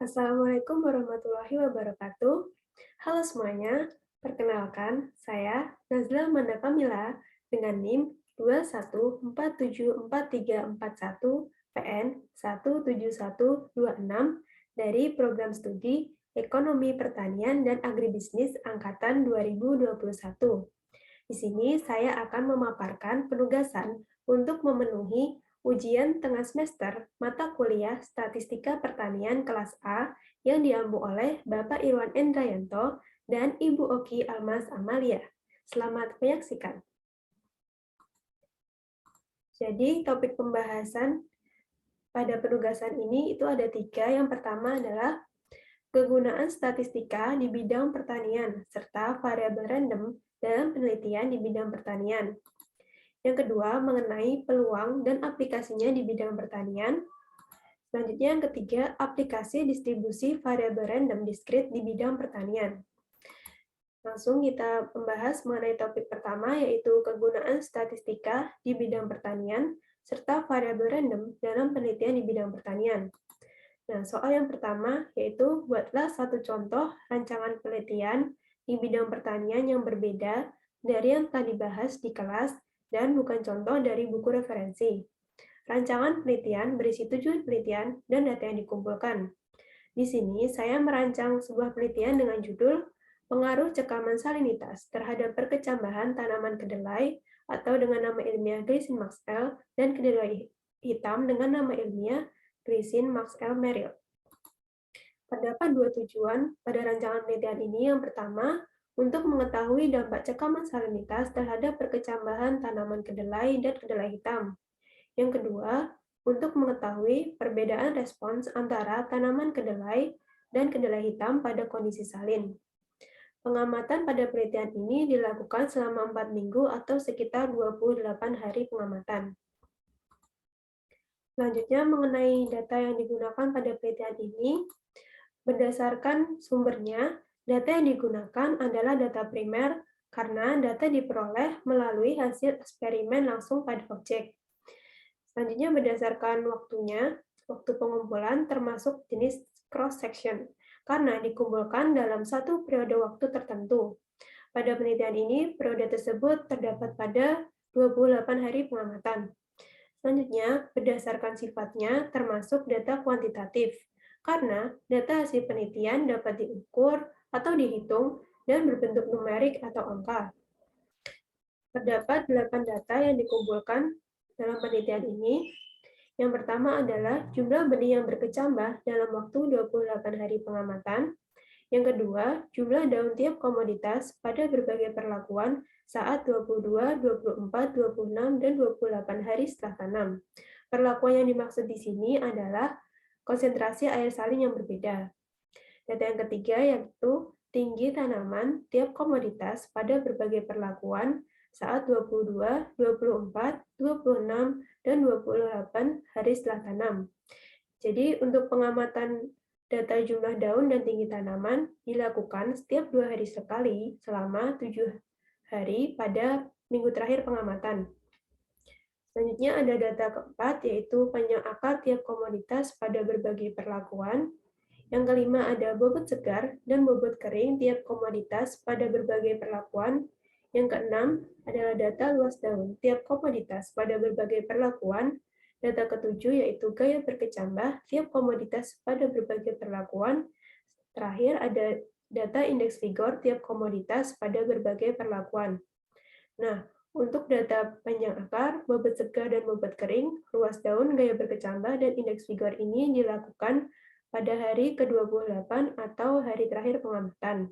Assalamualaikum warahmatullahi wabarakatuh. Halo semuanya, perkenalkan saya Nazla Manda Kamila dengan NIM 214743441 PN 17126 dari Program Studi Ekonomi Pertanian dan Agribisnis Angkatan 2021. Di sini saya akan memaparkan penugasan untuk memenuhi ujian tengah semester mata kuliah Statistika Pertanian kelas A yang diampu oleh Bapak Irwan Endrayanto dan Ibu Oki Almas Amalia. Selamat menyaksikan. Jadi topik pembahasan pada penugasan ini itu ada 3. Yang pertama adalah kegunaan statistika di bidang pertanian serta variabel random dalam penelitian di bidang pertanian. Yang kedua, mengenai peluang dan aplikasinya di bidang pertanian. Selanjutnya, yang ketiga, aplikasi distribusi variabel random diskrit di bidang pertanian. Langsung kita membahas mengenai topik pertama, yaitu kegunaan statistika di bidang pertanian, serta variabel random dalam penelitian di bidang pertanian. Nah, soal yang pertama, yaitu buatlah satu contoh rancangan penelitian di bidang pertanian yang berbeda dari yang telah dibahas di kelas dan bukan contoh dari buku referensi. Rancangan penelitian berisi tujuan penelitian dan data yang dikumpulkan. Di sini, saya merancang sebuah penelitian dengan judul Pengaruh Cekaman Salinitas terhadap Perkecambahan Tanaman Kedelai atau dengan nama ilmiah Glycine Maxwell dan kedelai hitam dengan nama ilmiah Glycine Maxwell Merrill. Terdapat 2 tujuan pada rancangan penelitian ini. Yang pertama, untuk mengetahui dampak cekaman salinitas terhadap perkecambahan tanaman kedelai dan kedelai hitam. Yang kedua, untuk mengetahui perbedaan respons antara tanaman kedelai dan kedelai hitam pada kondisi salin. Pengamatan pada penelitian ini dilakukan selama 4 minggu atau sekitar 28 hari pengamatan. Selanjutnya, mengenai data yang digunakan pada penelitian ini, berdasarkan sumbernya, data yang digunakan adalah data primer karena data diperoleh melalui hasil eksperimen langsung pada objek. Selanjutnya, berdasarkan waktunya, waktu pengumpulan termasuk jenis cross-section, karena dikumpulkan dalam satu periode waktu tertentu. Pada penelitian ini, periode tersebut terdapat pada 28 hari pengamatan. Selanjutnya, berdasarkan sifatnya termasuk data kuantitatif, karena data hasil penelitian dapat diukur atau dihitung dan berbentuk numerik atau angka. Terdapat 8 data yang dikumpulkan dalam penelitian ini. Yang pertama adalah jumlah benih yang berkecambah dalam waktu 28 hari pengamatan. Yang kedua, jumlah daun tiap komoditas pada berbagai perlakuan saat 22, 24, 26, dan 28 hari setelah tanam. Perlakuan yang dimaksud di sini adalah konsentrasi air salin yang berbeda. Data yang ketiga yaitu tinggi tanaman tiap komoditas pada berbagai perlakuan saat 22, 24, 26, dan 28 hari setelah tanam. Jadi untuk pengamatan data jumlah daun dan tinggi tanaman dilakukan setiap 2 hari sekali selama 7 hari pada minggu terakhir pengamatan. Selanjutnya ada data keempat, yaitu panjang akar tiap komoditas pada berbagai perlakuan. Yang kelima ada bobot segar dan bobot kering tiap komoditas pada berbagai perlakuan. Yang keenam adalah data luas daun tiap komoditas pada berbagai perlakuan. Data ketujuh yaitu gaya berkecambah tiap komoditas pada berbagai perlakuan. Terakhir ada data indeks vigor tiap komoditas pada berbagai perlakuan. Nah, untuk data panjang akar, bobot segar dan bobot kering, luas daun, gaya berkecambah, dan indeks vigor ini dilakukan pada hari ke-28 atau hari terakhir pengamatan.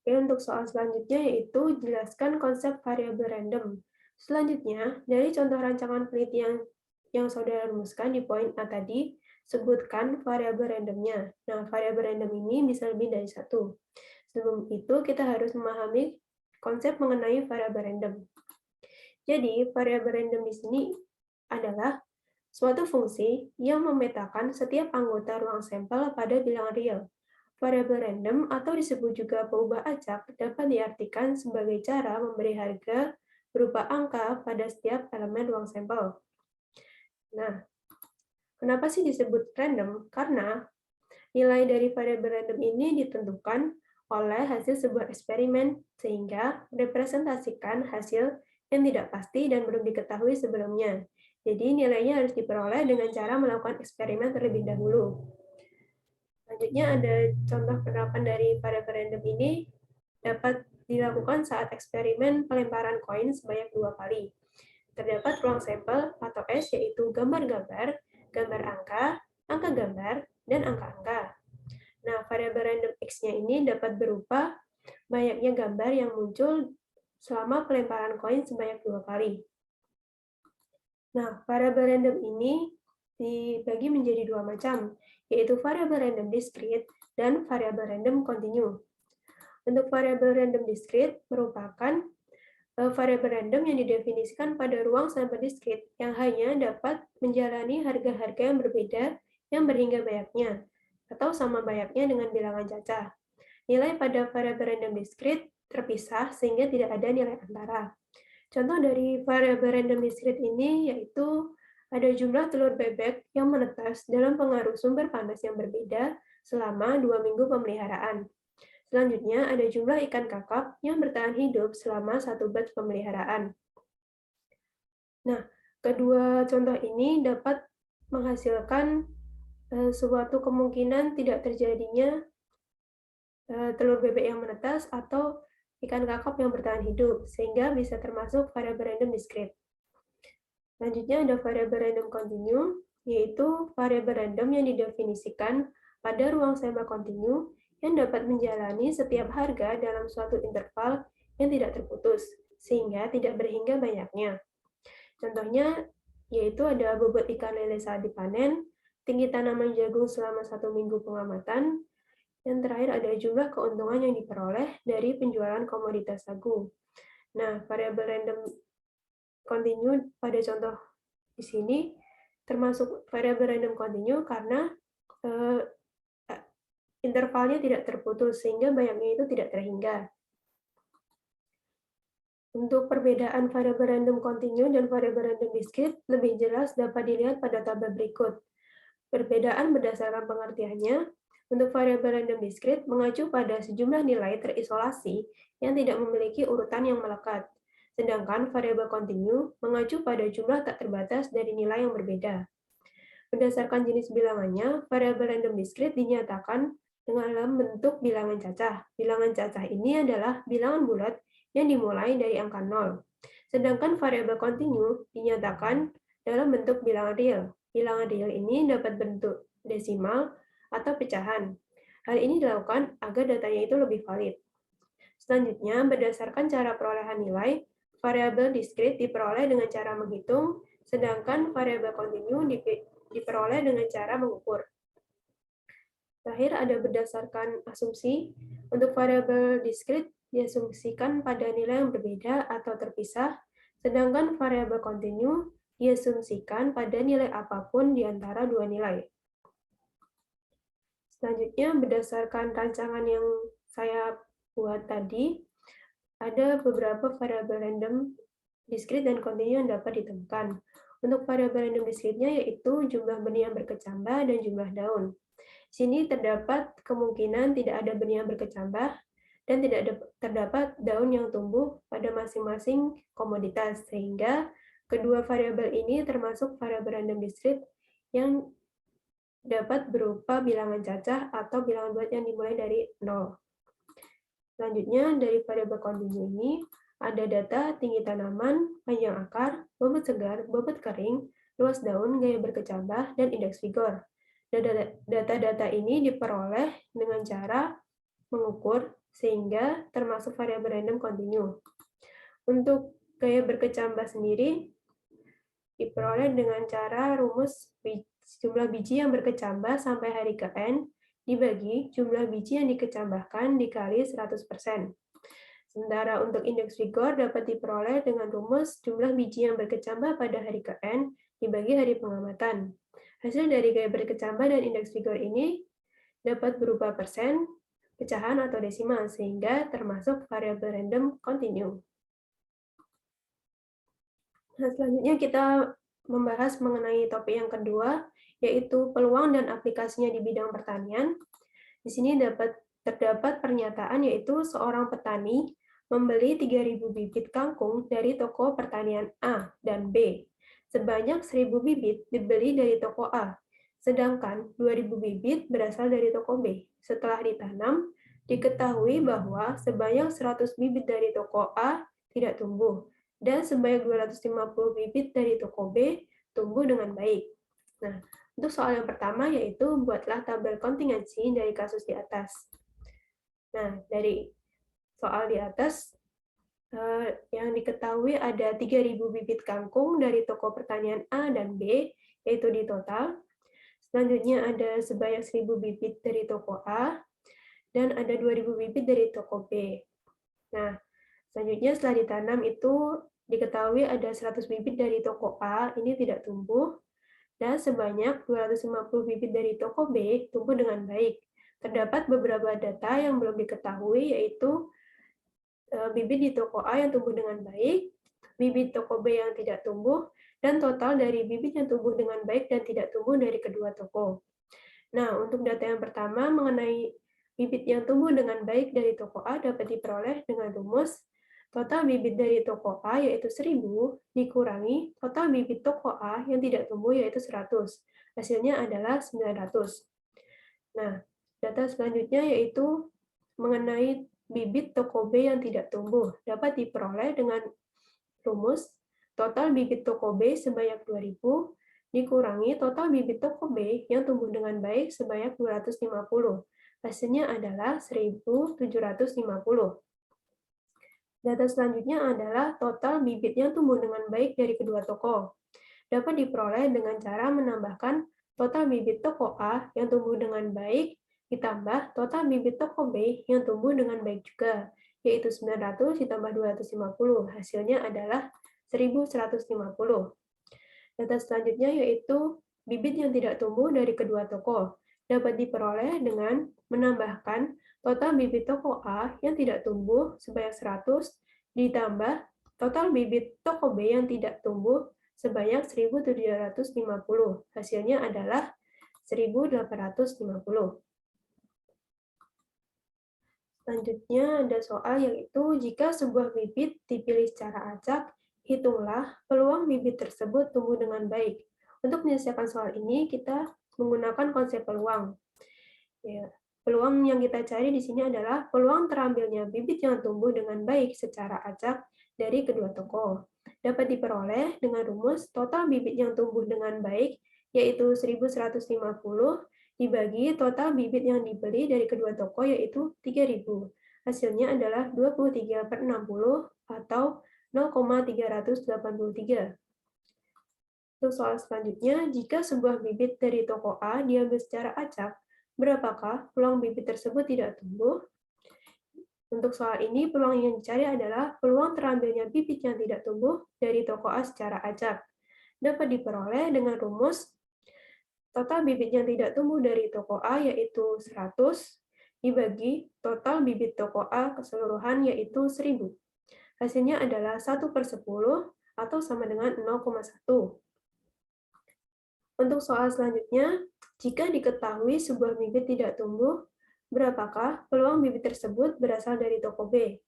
Oke, untuk soal selanjutnya yaitu jelaskan konsep variabel random. Selanjutnya, dari contoh rancangan penelitian yang saudara rumuskan di poin A tadi, sebutkan variabel randomnya. Nah, variabel random ini bisa lebih dari satu. Sebelum itu, kita harus memahami konsep mengenai variabel random. Jadi, variabel random di sini adalah suatu fungsi yang memetakan setiap anggota ruang sampel pada bilangan real. Variabel random atau disebut juga peubah acak dapat diartikan sebagai cara memberi harga berupa angka pada setiap elemen ruang sampel. Nah, Kenapa sih disebut random? Karena nilai dari variabel random ini ditentukan oleh hasil sebuah eksperimen, sehingga merepresentasikan hasil yang tidak pasti dan belum diketahui sebelumnya. Jadi nilainya harus diperoleh dengan cara melakukan eksperimen terlebih dahulu. Selanjutnya ada contoh penerapan dari variabel random ini dapat dilakukan saat eksperimen pelemparan koin sebanyak 2 kali. Terdapat ruang sampel atau S, yaitu gambar-gambar, gambar angka gambar, dan angka-angka. Nah, variabel random X-nya ini dapat berupa banyaknya gambar yang muncul selama pelemparan koin sebanyak 2 kali. Nah, variabel random ini dibagi menjadi 2 macam, yaitu variabel random discrete dan variabel random continue. Untuk variabel random discrete merupakan variabel random yang didefinisikan pada ruang sampel discrete yang hanya dapat menjalani harga-harga yang berbeda yang berhingga banyaknya, atau sama banyaknya dengan bilangan cacah. Nilai pada variabel random discrete terpisah sehingga tidak ada nilai antara. Contoh dari variabel random discrete ini yaitu ada jumlah telur bebek yang menetas dalam pengaruh sumber panas yang berbeda selama 2 minggu pemeliharaan. Selanjutnya, ada jumlah ikan kakap yang bertahan hidup selama 1 batch pemeliharaan. Nah, kedua contoh ini dapat menghasilkan suatu kemungkinan tidak terjadinya telur bebek yang menetas atau ikan kakap yang bertahan hidup, sehingga bisa termasuk variabel random discrete. Selanjutnya ada variabel random continue, yaitu variabel random yang didefinisikan pada ruang sampel kontinu yang dapat menjalani setiap harga dalam suatu interval yang tidak terputus, sehingga tidak berhingga banyaknya. Contohnya yaitu ada bobot ikan lele saat dipanen, tinggi tanaman jagung selama 1 minggu pengamatan, yang terakhir ada jumlah keuntungan yang diperoleh dari penjualan komoditas sagu. Nah, variabel random continue pada contoh di sini termasuk variabel random continue karena intervalnya tidak terputus sehingga banyaknya itu tidak terhingga. Untuk perbedaan variabel random continue dan variabel random discrete lebih jelas dapat dilihat pada tabel berikut. Perbedaan berdasarkan pengertiannya, untuk variabel random discrete mengacu pada sejumlah nilai terisolasi yang tidak memiliki urutan yang melekat. Sedangkan variabel continue mengacu pada jumlah tak terbatas dari nilai yang berbeda. Berdasarkan jenis bilangannya, variabel random discrete dinyatakan dalam bentuk bilangan cacah. Bilangan cacah ini adalah bilangan bulat yang dimulai dari angka 0. Sedangkan variabel continue dinyatakan dalam bentuk bilangan real. Bilangan real ini dapat bentuk desimal atau pecahan. Hal ini dilakukan agar datanya itu lebih valid. Selanjutnya, berdasarkan cara perolehan nilai, variabel discrete diperoleh dengan cara menghitung, sedangkan variabel continue diperoleh dengan cara mengukur. Terakhir ada berdasarkan asumsi, untuk variabel discrete diasumsikan pada nilai yang berbeda atau terpisah, sedangkan variabel continue diasumsikan pada nilai apapun di antara dua nilai. Selanjutnya, berdasarkan rancangan yang saya buat tadi, ada beberapa variabel random discrete dan continue yang dapat ditemukan. Untuk variabel random discrete-nya yaitu jumlah benih yang berkecambah dan jumlah daun. Sini terdapat kemungkinan tidak ada benih yang berkecambah dan tidak terdapat daun yang tumbuh pada masing-masing komoditas, sehingga kedua variabel ini termasuk variabel random discrete yang dapat berupa bilangan cacah atau bilangan bulat yang dimulai dari 0. Selanjutnya, dari variabel continue ini, ada data tinggi tanaman, panjang akar, bobot segar, bobot kering, luas daun, gaya berkecambah, dan indeks vigor. Data-data ini diperoleh dengan cara mengukur, sehingga termasuk variabel random continue. Untuk gaya berkecambah sendiri, diperoleh dengan cara rumus jumlah biji yang berkecambah sampai hari ke N dibagi jumlah biji yang dikecambahkan dikali 100%. Sementara untuk indeks vigor dapat diperoleh dengan rumus jumlah biji yang berkecambah pada hari ke N dibagi hari pengamatan. Hasil dari gaya berkecambah dan indeks vigor ini dapat berupa persen, pecahan, atau desimal, sehingga termasuk variabel random continue. Nah, selanjutnya kita membahas mengenai topik yang kedua, yaitu peluang dan aplikasinya di bidang pertanian. Di sini terdapat pernyataan yaitu seorang petani membeli 3.000 bibit kangkung dari toko pertanian A dan B. Sebanyak 1.000 bibit dibeli dari toko A, sedangkan 2.000 bibit berasal dari toko B. Setelah ditanam, diketahui bahwa sebanyak 100 bibit dari toko A tidak tumbuh, dan sebanyak 250 bibit dari toko B tumbuh dengan baik. Nah, untuk soal yang pertama yaitu buatlah tabel kontingensi dari kasus di atas. Nah, dari soal di atas yang diketahui ada 3.000 bibit kangkung dari toko pertanian A dan B, yaitu di total. Selanjutnya ada sebanyak 1.000 bibit dari toko A, dan ada 2.000 bibit dari toko B. Nah, selanjutnya setelah ditanam itu diketahui ada 100 bibit dari toko A, ini tidak tumbuh, dan sebanyak 250 bibit dari toko B tumbuh dengan baik. Terdapat beberapa data yang belum diketahui, yaitu bibit di toko A yang tumbuh dengan baik, bibit toko B yang tidak tumbuh, dan total dari bibit yang tumbuh dengan baik dan tidak tumbuh dari kedua toko. Nah, untuk data yang pertama mengenai bibit yang tumbuh dengan baik dari toko A dapat diperoleh dengan rumus total bibit dari toko A yaitu 1.000 dikurangi total bibit toko A yang tidak tumbuh yaitu 100. Hasilnya adalah 900. Nah, data selanjutnya yaitu mengenai bibit toko B yang tidak tumbuh dapat diperoleh dengan rumus total bibit toko B sebanyak 2.000 dikurangi total bibit toko B yang tumbuh dengan baik sebanyak 250. Hasilnya adalah 1.750. Data selanjutnya adalah total bibit yang tumbuh dengan baik dari kedua toko. Dapat diperoleh dengan cara menambahkan total bibit toko A yang tumbuh dengan baik ditambah total bibit toko B yang tumbuh dengan baik juga, yaitu 900 ditambah 250. Hasilnya adalah 1.150. Data selanjutnya yaitu bibit yang tidak tumbuh dari kedua toko. Dapat diperoleh dengan menambahkan total bibit toko A yang tidak tumbuh sebanyak 100 ditambah total bibit toko B yang tidak tumbuh sebanyak 1.750. Hasilnya adalah 1.850. Selanjutnya ada soal yaitu jika sebuah bibit dipilih secara acak, hitunglah peluang bibit tersebut tumbuh dengan baik. Untuk menyelesaikan soal ini, kita menggunakan konsep peluang. Ya, peluang yang kita cari di sini adalah peluang terambilnya bibit yang tumbuh dengan baik secara acak dari kedua toko. Dapat diperoleh dengan rumus total bibit yang tumbuh dengan baik, yaitu 1.150 dibagi total bibit yang dibeli dari kedua toko, yaitu 3.000. Hasilnya adalah 23/60 atau 0,383. Untuk soal selanjutnya, jika sebuah bibit dari toko A diambil secara acak, berapakah peluang bibit tersebut tidak tumbuh? Untuk soal ini, peluang yang dicari adalah peluang terambilnya bibit yang tidak tumbuh dari toko A secara acak. Dapat diperoleh dengan rumus total bibit yang tidak tumbuh dari toko A yaitu 100 dibagi total bibit toko A keseluruhan yaitu 1.000. Hasilnya adalah 1/10 atau sama dengan 0,1. Untuk soal selanjutnya, jika diketahui sebuah bibit tidak tumbuh, berapakah peluang bibit tersebut berasal dari toko B?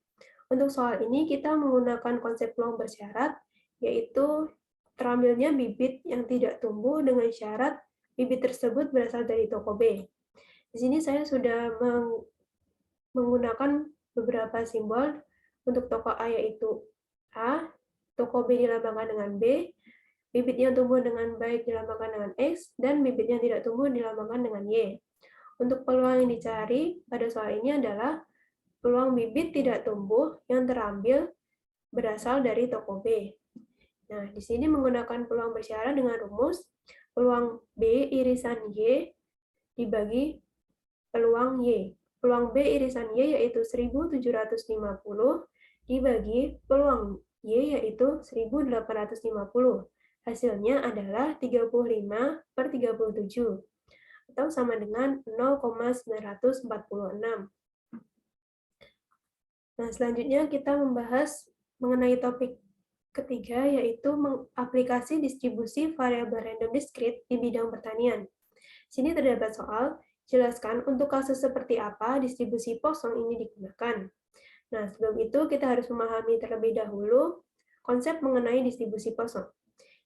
Untuk soal ini kita menggunakan konsep peluang bersyarat, yaitu terambilnya bibit yang tidak tumbuh dengan syarat bibit tersebut berasal dari toko B. Di sini saya sudah menggunakan beberapa simbol untuk toko A yaitu A, toko B dilambangkan dengan B, bibit yang tumbuh dengan baik dilambangkan dengan X, dan bibit yang tidak tumbuh dilambangkan dengan Y. Untuk peluang yang dicari pada soal ini adalah peluang bibit tidak tumbuh yang terambil berasal dari toko B. Nah, di sini menggunakan peluang bersyarat dengan rumus peluang B irisan Y dibagi peluang Y. Peluang B irisan Y yaitu 1.750 dibagi peluang Y yaitu 1.850. Hasilnya adalah 35/37 atau sama dengan 0,946. Nah, selanjutnya kita membahas mengenai topik Ketiga, yaitu aplikasi distribusi variabel random discrete di bidang pertanian. Sini terdapat soal, jelaskan untuk kasus seperti apa distribusi Poisson ini digunakan. Nah, sebelum itu kita harus memahami terlebih dahulu konsep mengenai distribusi Poisson.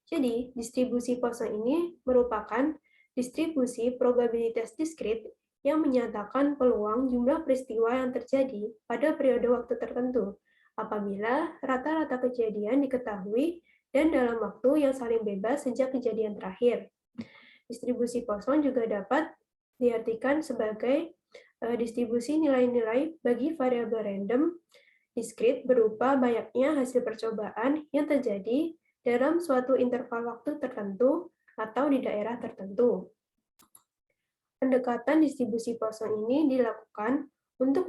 Jadi, distribusi Poisson ini merupakan distribusi probabilitas diskrit yang menyatakan peluang jumlah peristiwa yang terjadi pada periode waktu tertentu apabila rata-rata kejadian diketahui dan dalam waktu yang saling bebas sejak kejadian terakhir. Distribusi Poisson juga dapat diartikan sebagai distribusi nilai-nilai bagi variabel random diskrit berupa banyaknya hasil percobaan yang terjadi dalam suatu interval waktu tertentu atau di daerah tertentu. Pendekatan distribusi Poisson ini dilakukan untuk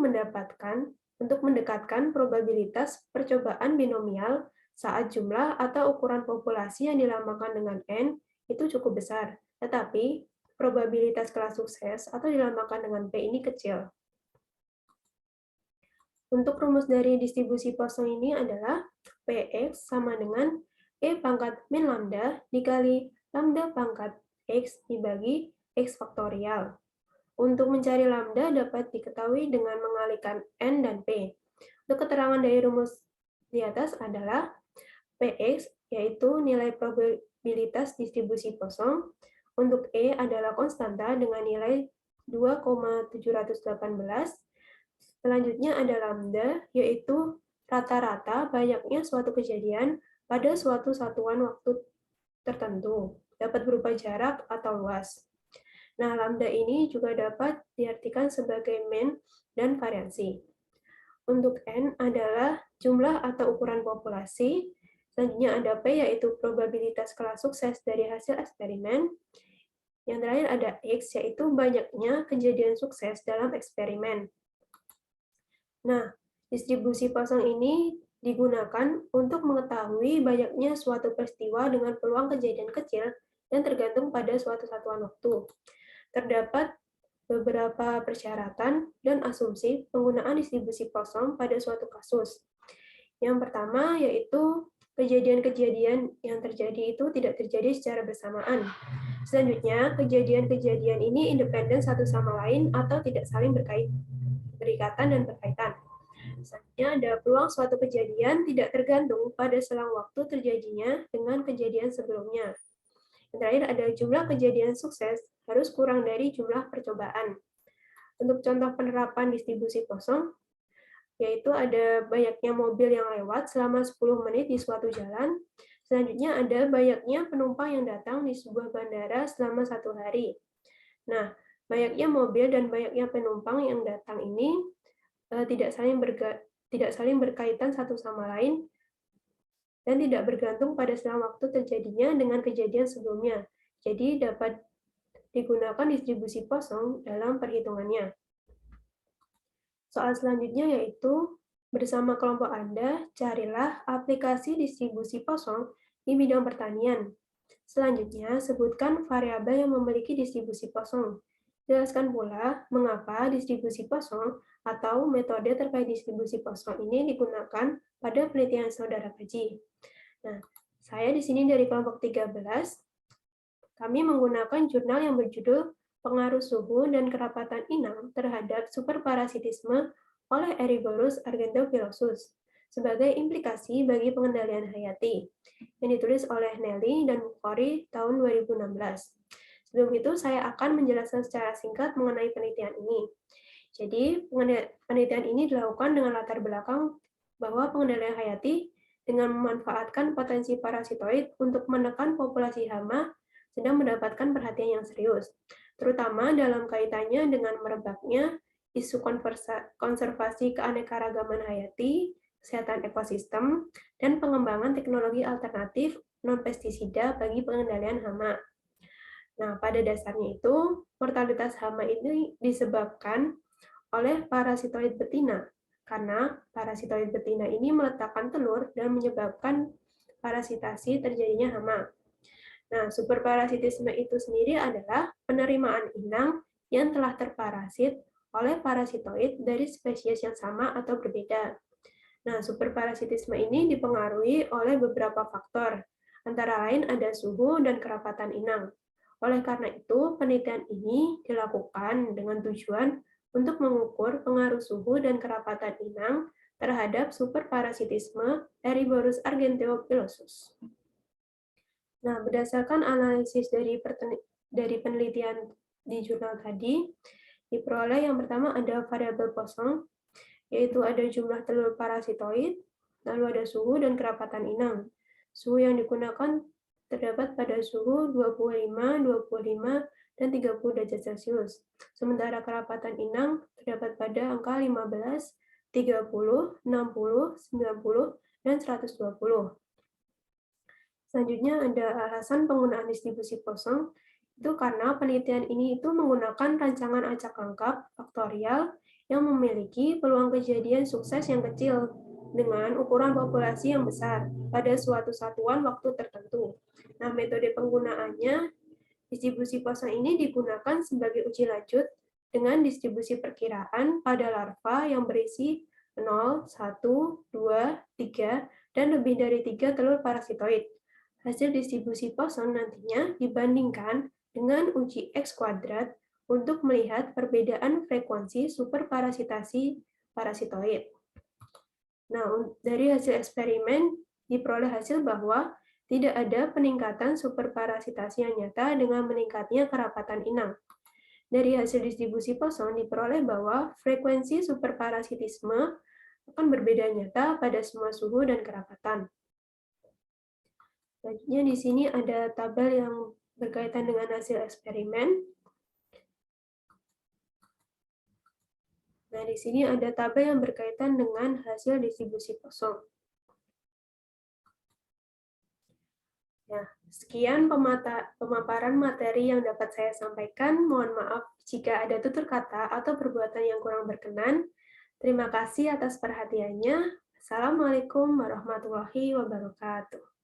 mendekatkan probabilitas percobaan binomial saat jumlah atau ukuran populasi yang dilambangkan dengan N itu cukup besar, tetapi probabilitas kelas sukses atau dilambangkan dengan P ini kecil. Untuk rumus dari distribusi Poisson ini adalah Px sama dengan E pangkat min lambda dikali lambda pangkat X dibagi X faktorial. Untuk mencari lambda dapat diketahui dengan mengalihkan N dan P. Untuk keterangan dari rumus di atas adalah Px, yaitu nilai probabilitas distribusi Poisson. Untuk E adalah konstanta dengan nilai 2,718. Selanjutnya ada lambda, yaitu rata-rata banyaknya suatu kejadian pada suatu satuan waktu tertentu, dapat berupa jarak atau luas. Nah, lambda ini juga dapat diartikan sebagai mean dan variansi. Untuk N adalah jumlah atau ukuran populasi. Selanjutnya ada P, yaitu probabilitas kelas sukses dari hasil eksperimen. Yang terakhir ada X, yaitu banyaknya kejadian sukses dalam eksperimen. Nah, distribusi Poisson ini digunakan untuk mengetahui banyaknya suatu peristiwa dengan peluang kejadian kecil dan tergantung pada suatu satuan waktu. Terdapat beberapa persyaratan dan asumsi penggunaan distribusi Poisson pada suatu kasus. Yang pertama yaitu kejadian-kejadian yang terjadi itu tidak terjadi secara bersamaan. Selanjutnya, kejadian-kejadian ini independen satu sama lain atau tidak saling berikatan dan berkaitan. Selanjutnya, ada peluang suatu kejadian tidak tergantung pada selang waktu terjadinya dengan kejadian sebelumnya. Yang terakhir ada jumlah kejadian sukses harus kurang dari jumlah percobaan. Untuk contoh penerapan distribusi Poisson, yaitu ada banyaknya mobil yang lewat selama 10 menit di suatu jalan. Selanjutnya ada banyaknya penumpang yang datang di sebuah bandara selama 1 hari. Nah, banyaknya mobil dan banyaknya penumpang yang datang ini tidak saling berkaitan satu sama lain dan tidak bergantung pada selang waktu terjadinya dengan kejadian sebelumnya. Jadi dapat digunakan distribusi Poisson dalam perhitungannya. Soal selanjutnya yaitu, bersama kelompok Anda, carilah aplikasi distribusi Poisson di bidang pertanian. Selanjutnya, sebutkan variabel yang memiliki distribusi Poisson. Jelaskan pula mengapa distribusi Poisson atau metode terkait distribusi Poisson ini digunakan pada penelitian saudara kaji. Nah, saya di sini dari kelompok 13, kami menggunakan jurnal yang berjudul Pengaruh Suhu dan Kerapatan Inang terhadap Superparasitisme oleh Eriborus argentophilus sebagai implikasi bagi pengendalian hayati, yang ditulis oleh Nelly dan Bukhari tahun 2016. Sebelum itu, saya akan menjelaskan secara singkat mengenai penelitian ini. Jadi, penelitian ini dilakukan dengan latar belakang bahwa pengendalian hayati dengan memanfaatkan potensi parasitoid untuk menekan populasi hama sedang mendapatkan perhatian yang serius, terutama dalam kaitannya dengan merebaknya isu konservasi keanekaragaman hayati, kesehatan ekosistem, dan pengembangan teknologi alternatif non-pestisida bagi pengendalian hama. Nah, pada dasarnya itu, mortalitas hama ini disebabkan oleh parasitoid betina, karena parasitoid betina ini meletakkan telur dan menyebabkan parasitasi terjadinya hama. Nah, superparasitisme itu sendiri adalah penerimaan inang yang telah terparasit oleh parasitoid dari spesies yang sama atau berbeda. Nah, superparasitisme ini dipengaruhi oleh beberapa faktor, antara lain ada suhu dan kerapatan inang. Oleh karena itu, penelitian ini dilakukan dengan tujuan untuk mengukur pengaruh suhu dan kerapatan inang terhadap superparasitisme Eriborus argenteopilosus. Nah, berdasarkan analisis dari penelitian di jurnal tadi, diperoleh yang pertama ada variabel kosong, yaitu ada jumlah telur parasitoid, lalu ada suhu dan kerapatan inang. Suhu yang digunakan terdapat pada suhu 25, 25, dan 30 derajat Celcius. Sementara kerapatan inang terdapat pada angka 15, 30, 60, 90, dan 120. Selanjutnya ada alasan penggunaan distribusi kosong, itu karena penelitian ini itu menggunakan rancangan acak lengkap faktorial yang memiliki peluang kejadian sukses yang kecil dengan ukuran populasi yang besar pada suatu satuan waktu tertentu. Nah, metode penggunaannya, distribusi kosong ini digunakan sebagai uji lanjut dengan distribusi perkiraan pada larva yang berisi 0, 1, 2, 3, dan lebih dari 3 telur parasitoid. Hasil distribusi Poisson nantinya dibandingkan dengan uji X kuadrat untuk melihat perbedaan frekuensi superparasitasi parasitoid. Nah, dari hasil eksperimen diperoleh hasil bahwa tidak ada peningkatan superparasitasi yang nyata dengan meningkatnya kerapatan inang. Dari hasil distribusi Poisson diperoleh bahwa frekuensi superparasitisme akan berbeda nyata pada semua suhu dan kerapatan. Selanjutnya di sini ada tabel yang berkaitan dengan hasil eksperimen. Nah, di sini ada tabel yang berkaitan dengan hasil distribusi kosong. Nah, sekian pemaparan materi yang dapat saya sampaikan. Mohon maaf jika ada tutur kata atau perbuatan yang kurang berkenan. Terima kasih atas perhatiannya. Assalamualaikum warahmatullahi wabarakatuh.